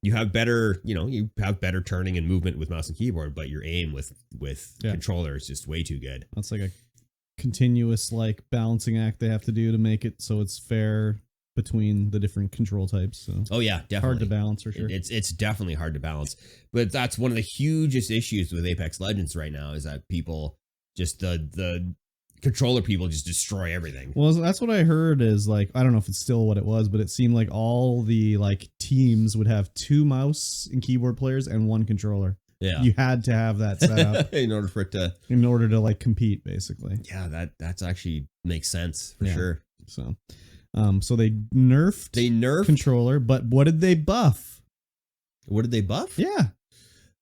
You have better, turning and movement with mouse and keyboard, but your aim with controller is just way too good. That's like a continuous like balancing act they have to do to make it so it's fair between the different control types. So. Oh yeah, definitely hard to balance for sure. It's definitely hard to balance, but that's one of the hugest issues with Apex Legends right now is that people just the controller people just destroy everything. Well, that's what I heard is like, I don't know if it's still what it was, but it seemed like all the like teams would have 2 mouse and keyboard players and 1 controller. Yeah. You had to have that set up in order to like compete basically. Yeah, that's actually makes sense for sure. So, so they nerfed controller, but what did they buff? What did they buff? Yeah.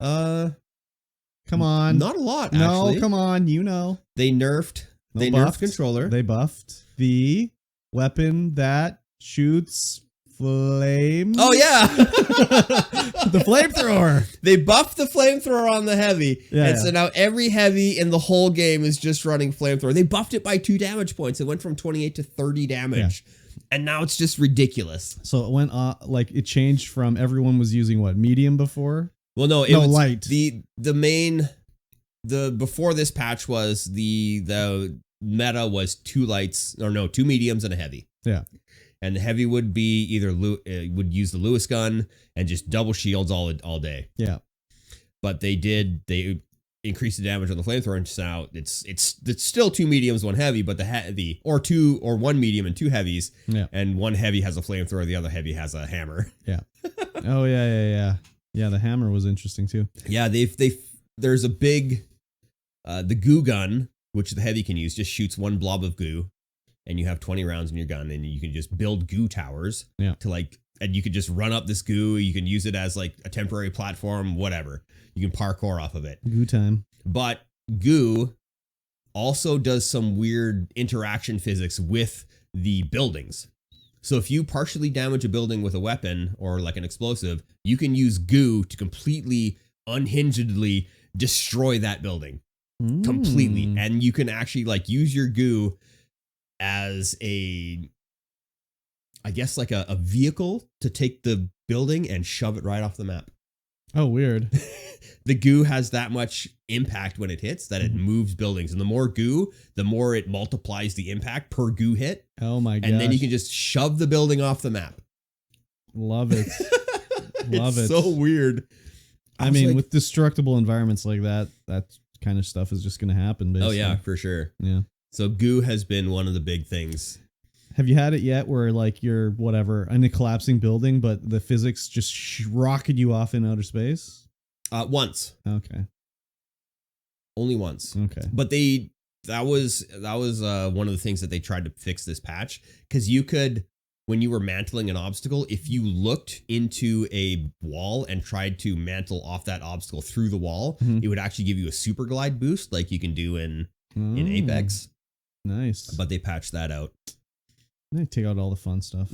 Come on. Not a lot, actually. No, come on, They nerfed nerfed controller. They buffed the weapon that shoots flames. Oh yeah. The flamethrower. They buffed the flamethrower on the heavy. Yeah, so now every heavy in the whole game is just running flamethrower. They buffed it by 2 damage points. It went from 28 to 30 damage. Yeah. And now it's just ridiculous. So it went like it changed from everyone was using what, medium before? Well, no, it was light. The before this patch was the meta was 2 lights or no, 2 mediums and a heavy. Yeah. And the heavy would be either would use the Lewis gun and just double shields all day. Yeah. But they increased the damage on the flamethrower, and so now it's still 2 mediums, 1 heavy, but the heavy or 1 medium and 2 heavies. Yeah. And 1 heavy has a flamethrower, the other heavy has a hammer. Yeah. Oh yeah. Yeah, the hammer was interesting too. Yeah, there's a big the goo gun, which the heavy can use, just shoots 1 blob of goo, and you have 20 rounds in your gun, and you can just build goo towers and you can just run up this goo. You can use it as like a temporary platform, whatever. You can parkour off of it. Goo time. But goo also does some weird interaction physics with the buildings. So if you partially damage a building with a weapon or like an explosive, you can use goo to completely unhingedly destroy that building completely. And you can actually like use your goo as a vehicle to take the building and shove it right off the map. Oh, weird. The goo has that much impact when it hits that it moves buildings. And the more goo, the more it multiplies the impact per goo hit. Oh my god. And then you can just shove the building off the map. Love it. Love it. So weird. I mean, with destructible environments like that kind of stuff is just going to happen, basically. Oh yeah, for sure. Yeah. So goo has been one of the big things. Have you had it yet where like you're in a collapsing building, but the physics just rocket you off in outer space? Once. Okay. Only once. Okay. But that was one of the things that they tried to fix this patch, because you could, when you were mantling an obstacle, if you looked into a wall and tried to mantle off that obstacle through the wall, it would actually give you a super glide boost like you can do in Apex. Nice. But they patched that out. They take out all the fun stuff.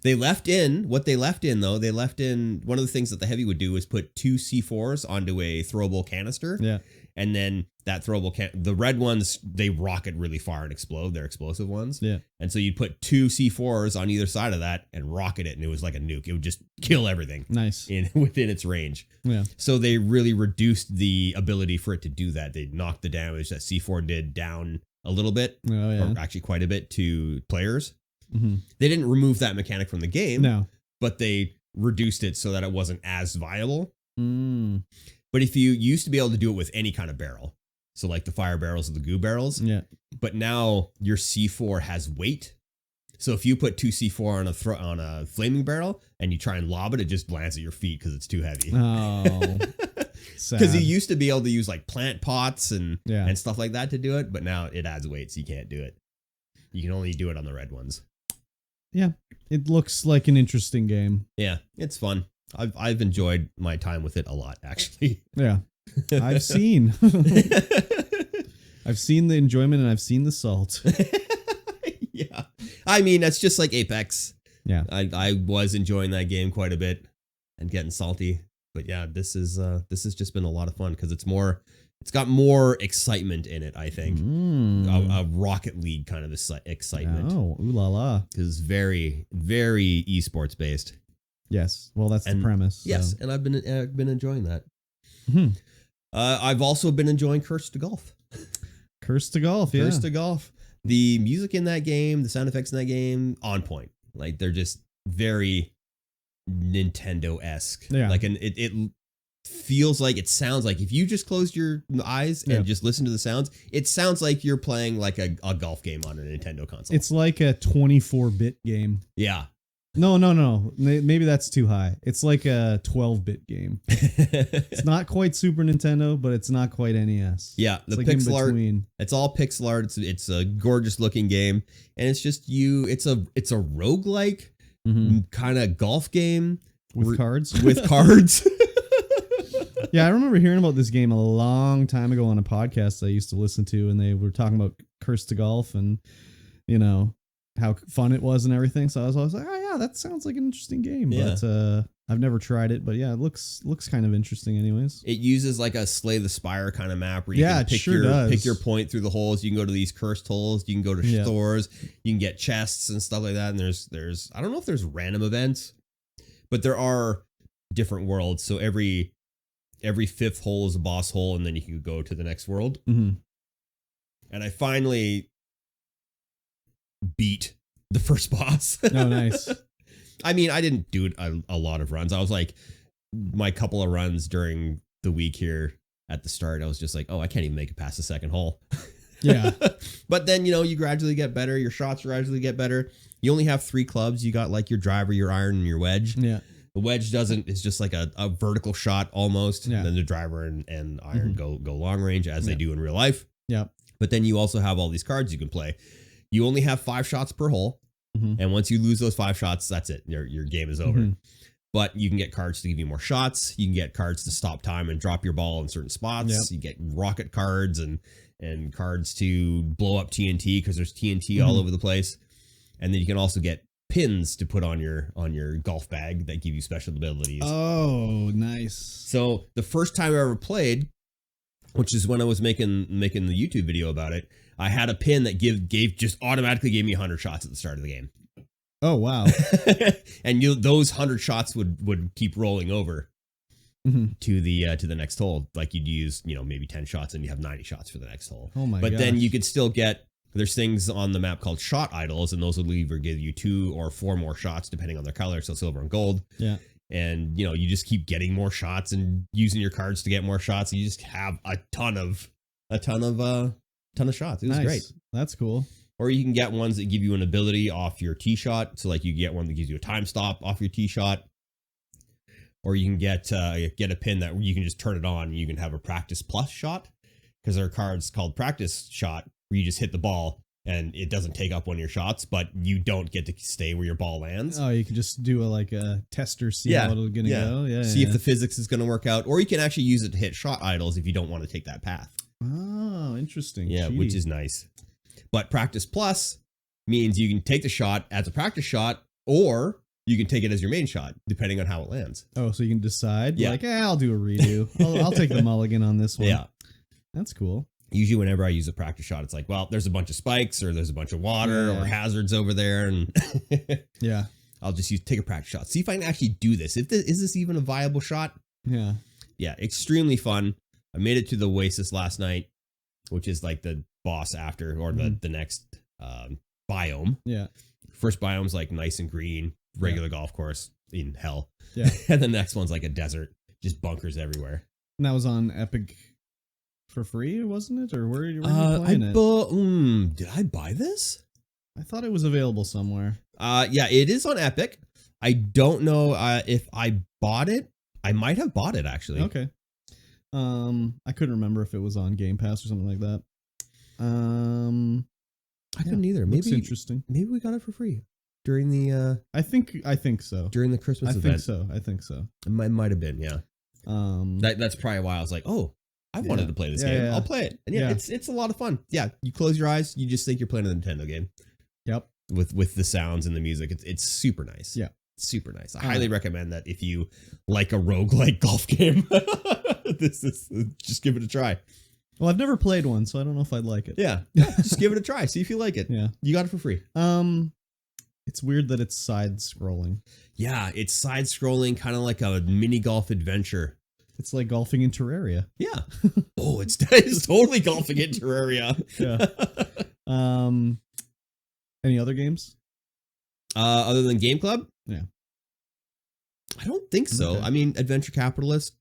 They left in one of the things that the heavy would do is put 2 C4s onto a throwable canister. Yeah. And then that throwable the red ones, they rocket really far and explode. They're explosive ones. Yeah. And so you put 2 C4s on either side of that and rocket it, and it was like a nuke. It would just kill everything. Nice. Within its range. Yeah. So they really reduced the ability for it to do that. They knocked the damage that C4 did down a little bit, or actually quite a bit, to players. Mm-hmm. They didn't remove that mechanic from the game. No. But they reduced it so that it wasn't as viable. Mm. But if you used to be able to do it with any kind of barrel, so like the fire barrels or the goo barrels, yeah. But now your C4 has weight. So if you put 2 C4 on a flaming barrel and you try and lob it, it just lands at your feet because it's too heavy. Oh, because you used to be able to use like plant pots and yeah. stuff like that to do it, but now it adds weight, so you can't do it. You can only do it on the red ones. Yeah, it looks like an interesting game. Yeah, it's fun. I've enjoyed my time with it a lot, actually. Yeah, I've seen. I've seen the enjoyment and I've seen the salt. Yeah, I mean that's just like Apex. Yeah, I was enjoying that game quite a bit and getting salty, but yeah, this has just been a lot of fun because it's got more excitement in it. I think a Rocket League kind of excitement. Oh, ooh la la! Because it's very, very esports based. Yes, well that's the premise. Yes, and I've been enjoying that. Mm-hmm. I've also been enjoying Curse to Golf. Curse to Golf, yeah. Curse to Golf. The music in that game, the sound effects in that game, on point. Like they're just very Nintendo-esque. Yeah. Like it feels like, it sounds like, if you just closed your eyes and just listen to the sounds, it sounds like you're playing like a golf game on a Nintendo console. It's like a 24-bit game. Yeah. No. Maybe that's too high. It's like a 12-bit game. It's not quite Super Nintendo, but it's not quite NES. Yeah, the like pixel art. It's all pixel art. It's a gorgeous looking game, and it's just it's a roguelike kind of golf game with cards. With cards. Yeah, I remember hearing about this game a long time ago on a podcast I used to listen to, and they were talking about Curse to Golf and how fun it was and everything. So I was always like, oh yeah, that sounds like an interesting game. Yeah. But I've never tried it. But yeah, it looks kind of interesting anyways. It uses like a Slay the Spire kind of map where you can pick your point through the holes. You can go to these cursed holes. You can go to stores. You can get chests and stuff like that. And there's I don't know if there's random events, but there are different worlds. So every 5th hole is a boss hole, and then you can go to the next world. Mm-hmm. And I finally beat the first boss. Oh, nice. I mean, I didn't do a lot of runs. I was like, my couple of runs during the week here at the start, I was just like, oh, I can't even make it past the 2nd hole. Yeah. But then, you gradually get better. Your shots gradually get better. You only have 3 clubs. You got like your driver, your iron, and your wedge. Yeah. The wedge it's just like a vertical shot almost. Yeah. And then the driver and iron go long range as they do in real life. Yeah. But then you also have all these cards you can play. You only have 5 shots per hole. And once you lose those 5 shots, that's it. Your game is over. But you can get cards to give you more shots. You can get cards to stop time and drop your ball in certain spots. Yep. You get rocket cards and cards to blow up TNT because there's TNT all over the place. And then you can also get pins to put on your golf bag that give you special abilities. Oh, nice. So the first time I ever played, which is when I was making the YouTube video about it, I had a pin that just automatically gave me 100 shots at the start of the game. Oh, wow. And those 100 shots would keep rolling over to the next hole. Like you'd use, maybe 10 shots and you have 90 shots for the next hole. Oh my god. But then you could still there's things on the map called shot idols, and those will either give you 2 or 4 more shots depending on their color, so silver and gold. Yeah. And you just keep getting more shots and using your cards to get more shots. And you just have a ton of shots. It was great. That's cool. Or you can get ones that give you an ability off your tee shot. So like you get one that gives you a time stop off your tee shot. Or you can get a pin that you can just turn it on and you can have a practice plus shot. Because there are cards called practice shot where you just hit the ball and it doesn't take up one of your shots, but you don't get to stay where your ball lands. Oh, you can just do a tester, see how it's going to go. Yeah. See if the physics is going to work out. Or you can actually use it to hit shot idols if you don't want to take that path. Oh, interesting. Yeah, Gee. Which is nice. But Practice Plus means you can take the shot as a practice shot, or you can take it as your main shot, depending on how it lands. Oh, so you can decide? Yeah. Like, I'll do a redo. I'll take the mulligan on this one. Yeah. That's cool. Usually whenever I use a practice shot, it's like, well, there's a bunch of spikes or there's a bunch of water or hazards over there. And yeah, I'll just take a practice shot. See if I can actually do this. Is this even a viable shot? Yeah. Yeah. Extremely fun. I made it to the Oasis last night, which is like the boss after, or the next biome. Yeah. First biome's like nice and green, regular golf course in hell. Yeah. And the next one's like a desert, just bunkers everywhere. And that was on Epic for free, wasn't it? Or where are you playing it? Did I buy this? I thought it was available somewhere. Yeah, it is on Epic. I don't know if I bought it. I might have bought it actually. Okay. I couldn't remember if it was on Game Pass or something like that. I couldn't either. Maybe interesting. Maybe we got it for free during the. I think so. During the Christmas event. I think so. It might have been. Yeah. That's probably why I was like, oh, I wanted to play this game. I'll play it. And it's a lot of fun. Yeah, you close your eyes, you just think you're playing a Nintendo game. Yep. With the sounds and the music, it's super nice. Yeah, super nice. I highly recommend that if you like a roguelike golf game. This is just give it a try. Well, I've never played one, so I don't know if I'd like it. Yeah, just give it a try. See if you like it. Yeah, you got it for free. It's weird that it's side scrolling. Yeah, it's side scrolling, kind of like a mini golf adventure. It's like golfing in Terraria. Yeah. Oh, it's totally golfing in Terraria. Yeah. Any other games? Other than Game Club? Yeah. I don't think so. Okay. I mean, Adventure Capitalist.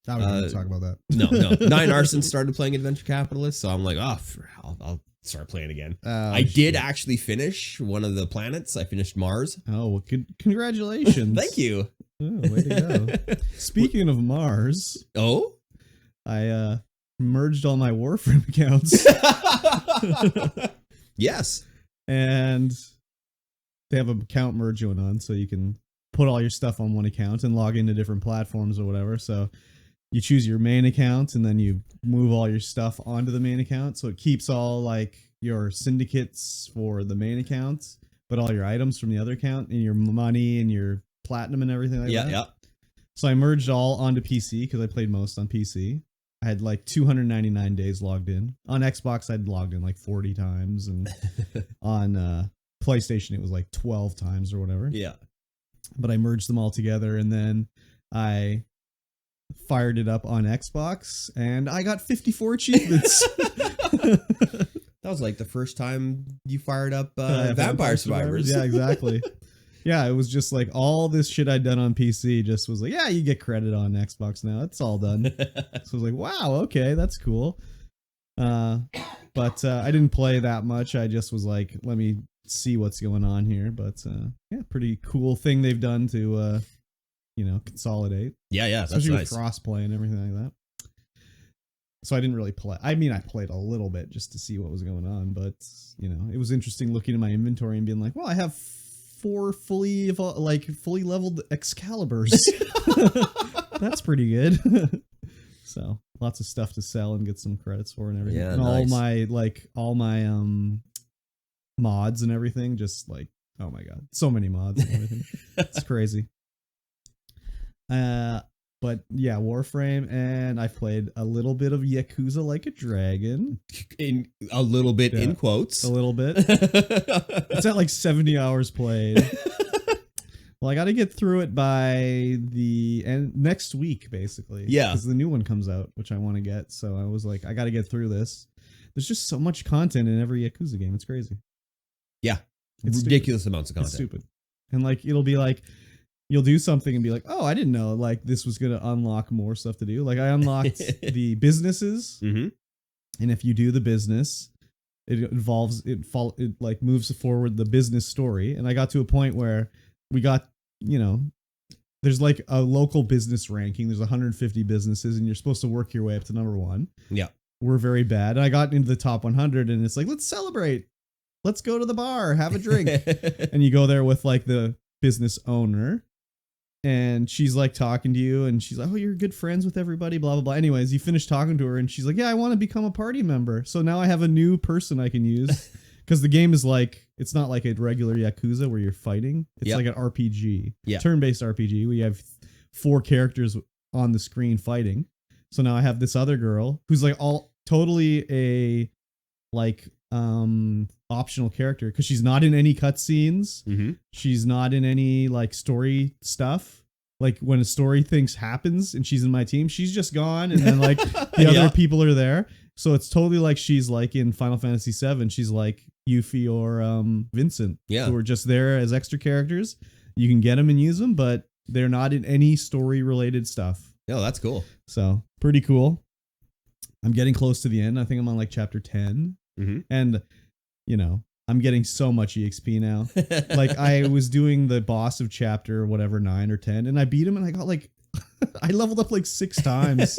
I was going to talk about that. No. Nine Arsons started playing Adventure Capitalist, so I'm like, I'll start playing again. I did actually finish one of the planets. I finished Mars. Oh, well, congratulations. Thank you. Oh, way to go. Speaking of Mars. Oh? I merged all my Warframe accounts. Yes. And they have an account merge going on, so you can put all your stuff on one account and log into different platforms or whatever. So you choose your main account and then you move all your stuff onto the main account. So it keeps all like your syndicates for the main account, but all your items from the other account and your money and your platinum and everything like that. Yeah. So I merged all onto PC because I played most on PC. I had like 299 days logged in. On Xbox, I'd logged in like 40 times. And on PlayStation, it was like 12 times or whatever. Yeah. But I merged them all together and then I fired it up on Xbox and I got 54 achievements. That was like the first time you fired up Vampire Survivors. Yeah, exactly. Yeah, it was just like all this shit I'd done on PC just was like, yeah, you get credit on Xbox now. It's all done. So I was like, wow, okay, that's cool. But I didn't play that much. I just was like, let me see what's going on here. But yeah, pretty cool thing they've done to, consolidate. Yeah, especially that's with cross-play and everything like that. So I didn't really play. I mean, I played a little bit just to see what was going on. But, it was interesting looking at my inventory and being like, well, I have 4 fully leveled Excaliburs. That's pretty good. So lots of stuff to sell and get some credits for and everything. Yeah, and nice. all my mods and everything, just like, oh my god, so many mods and everything. It's crazy. But yeah, Warframe, and I've played a little bit of Yakuza Like a Dragon. In quotes. A little bit. It's at like 70 hours played. Well, I got to get through it by the end next week, basically. Yeah. Because the new one comes out, which I want to get. So I was like, I got to get through this. There's just so much content in every Yakuza game. It's crazy. Yeah. It's ridiculous amounts of content. It's stupid. And like, it'll be like, you'll do something and be like, oh, I didn't know like this was going to unlock more stuff to do. Like I unlocked the businesses. Mm-hmm. And if you do the business, it moves forward the business story. And I got to a point where we got, there's like a local business ranking. There's 150 businesses and you're supposed to work your way up to number 1. Yeah. We're very bad. I got into the top 100 and it's like, let's celebrate. Let's go to the bar, have a drink. And you go there with like the business owner. And she's like talking to you and she's like, oh, you're good friends with everybody, blah, blah, blah. Anyways, you finish talking to her and she's like, yeah, I want to become a party member. So now I have a new person I can use because the game is like, it's not like a regular Yakuza where you're fighting. It's like an RPG, turn-based RPG. We have 4 characters on the screen fighting. So now I have this other girl who's like all totally a like optional character because she's not in any cutscenes. Mm-hmm. She's not in any like story stuff. Like when a story things happens and she's in my team, she's just gone, and then like the other people are there. So it's totally like she's like in Final Fantasy VII. She's like Yuffie or Vincent, who are just there as extra characters. You can get them and use them, but they're not in any story related stuff. Oh, that's cool. So pretty cool. I'm getting close to the end. I think I'm on like chapter 10. Mm-hmm. And, you know, I'm getting so much EXP now. Like I was doing the boss of chapter whatever 9 or 10, and I beat him, and I got like I leveled up like 6 times.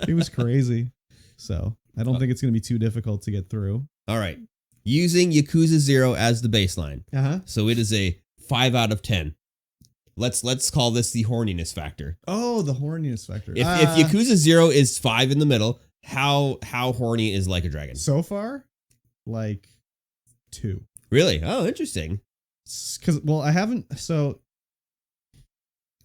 It was crazy. So I don't think it's going to be too difficult to get through. All right. Using Yakuza 0 as the baseline. So it is a 5 out of 10. Let's call this the horniness factor. Oh, the horniness factor. If Yakuza 0 is 5 in the middle, how horny is Like a Dragon? So far, like 2. Really? Oh, interesting. Because, well, I haven't. So,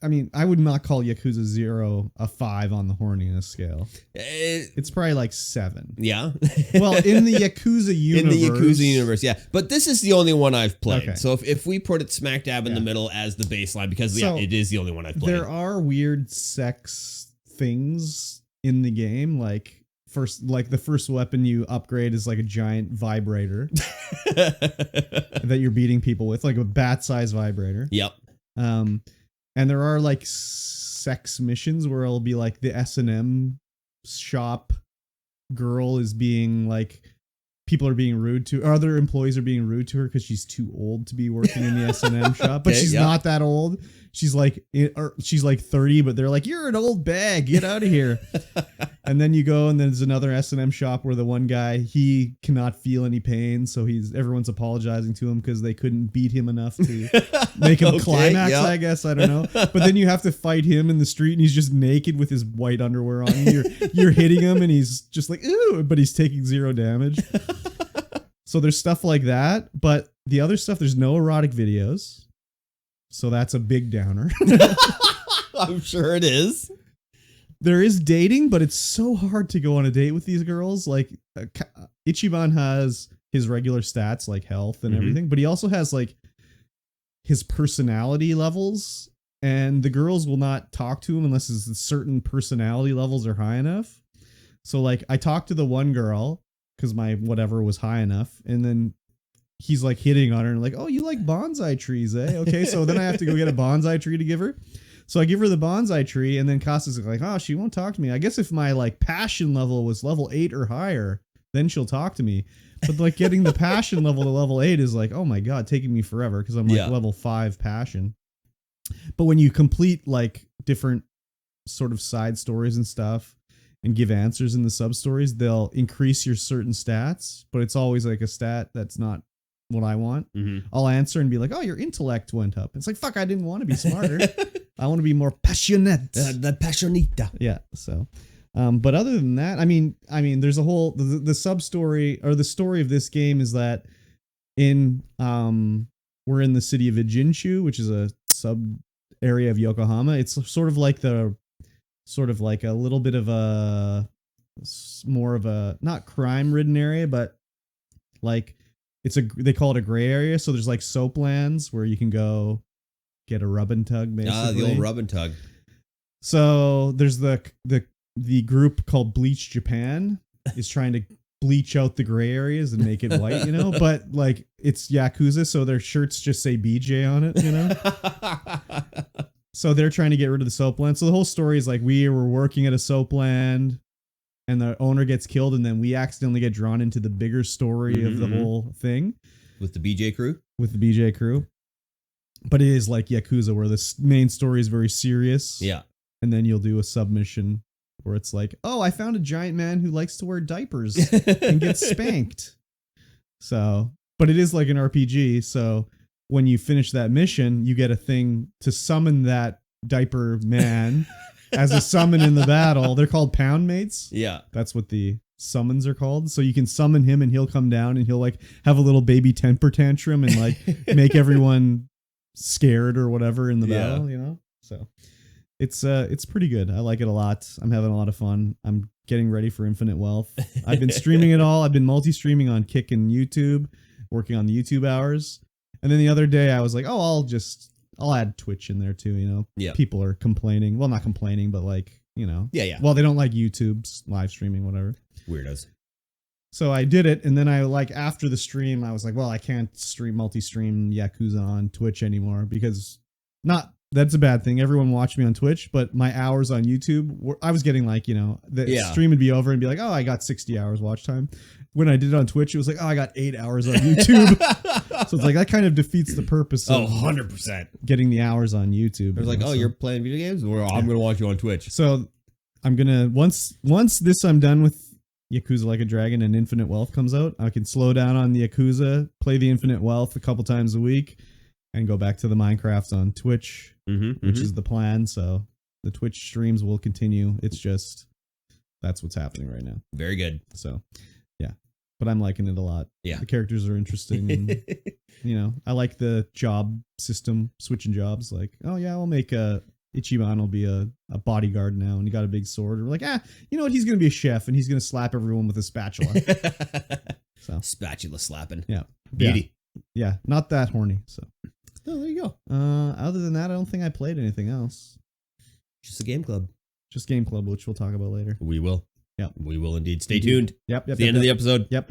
I mean, I would not call Yakuza 0 a 5 on the horniness scale. It's probably like 7. Yeah. Well, in the Yakuza universe. In the Yakuza universe, yeah. But this is the only one I've played. Okay. So if we put it smack dab in the middle as the baseline, because it is the only one I've played. There are weird sex things in the game, like the first weapon you upgrade is like a giant vibrator that you're beating people with, like a bat-sized vibrator. Yep. And there are like sex missions where it'll be like the S&M shop girl is being like, people are being rude to, or other employees are being rude to her because she's too old to be working in the S&M shop, but she's not that old. She's like 30, but they're like, you're an old bag, get out of here. And then you go, and there's another S&M shop where the one guy, he cannot feel any pain, so everyone's apologizing to him because they couldn't beat him enough to make him climax. I guess, I don't know. But then you have to fight him in the street, and he's just naked with his white underwear on. You're hitting him, and he's just like, ooh, but he's taking 0 damage. So there's stuff like that, but the other stuff, there's no erotic videos. So that's a big downer. I'm sure it is. There is dating, but it's so hard to go on a date with these girls. Like Ichiban has his regular stats like health and everything, but he also has like his personality levels, and the girls will not talk to him unless certain personality levels are high enough. So like I talked to the one girl because my whatever was high enough, and then he's like hitting on her and like, oh, you like bonsai trees, eh? Okay, so then I have to go get a bonsai tree to give her. So I give her the bonsai tree, and then Costa's like, oh, she won't talk to me. I guess if my like passion level was level 8 or higher, then she'll talk to me. But like getting the passion level to level 8 is like, oh my God, taking me forever because I'm like level 5 passion. But when you complete like different sort of side stories and stuff and give answers in the sub stories, they'll increase your certain stats, but it's always like a stat that's not what I want. I'll answer and be like, oh, your intellect went up. It's like, fuck, I didn't want to be smarter. I want to be more passionate. The passionita. Yeah. So, but other than that, I mean, there's a whole, the sub story or the story of this game is that we're in the city of Ijinchu, which is a sub area of Yokohama. It's sort of like a little bit of more of a, not crime ridden area, but like, they call it a gray area. So there's like soap lands where you can go get a rub and tug, basically. The old rub and tug. So there's the group called Bleach Japan is trying to bleach out the gray areas and make it white, you know, but like it's Yakuza, so their shirts just say BJ on it, you know. So they're trying to get rid of the soap land. So the whole story is like we were working at a soap land, and the owner gets killed, and then we accidentally get drawn into the bigger story of the whole thing. With the BJ crew? With the BJ crew. But it is like Yakuza, where the main story is very serious. Yeah. And then you'll do a submission where it's like, oh, I found a giant man who likes to wear diapers and gets spanked. So, but it is like an RPG, so when you finish that mission, you get a thing to summon that diaper man as a summon in the battle. They're called pound mates. Yeah. That's what the summons are called. So you can summon him and he'll come down and he'll like have a little baby temper tantrum and like make everyone scared or whatever in the battle, you know? So it's pretty good. I like it a lot. I'm having a lot of fun. I'm getting ready for Infinite Wealth. I've been streaming it all. I've been multi-streaming on Kick and YouTube, working on the YouTube hours. And then the other day I was like, oh, I'll add Twitch in there too, you know? Yeah. People are complaining. Well, not complaining, but like, you know. Yeah. Well, they don't like YouTube's live streaming, whatever. Weirdos. So I did it, and then I like after the stream, I was like, well, I can't multi-stream Yakuza on Twitch anymore because that's a bad thing. Everyone watched me on Twitch, but my hours on YouTube, I was getting like, you know, the stream would be over and be like, oh, I got 60 hours watch time. When I did it on Twitch, it was like, oh, I got 8 hours on YouTube. So it's like, that kind of defeats the purpose of 100% getting the hours on YouTube. It was like, you're playing video games? Well, I'm going to watch you on Twitch. So I'm going to, once I'm done with Yakuza Like a Dragon and Infinite Wealth comes out, I can slow down on the Yakuza, play the Infinite Wealth a couple times a week, and go back to the Minecraft on Twitch, which is the plan. So the Twitch streams will continue. It's just, that's what's happening right now. Very good. So, yeah. But I'm liking it a lot. Yeah. The characters are interesting. And, you know, I like the job system, switching jobs. Like, oh, yeah, I'll make Ichiban will be a bodyguard now, and he got a big sword. And we're like, you know what? He's going to be a chef, and he's going to slap everyone with a spatula. So spatula slapping. Yeah. Beauty. Yeah. Not that horny. So. Oh, there you go. Other than that, I don't think I played anything else. Just a game club. Just Game Club, which we'll talk about later. We will. Yep. We will indeed. Stay tuned. Yep. The end of the episode. Yep.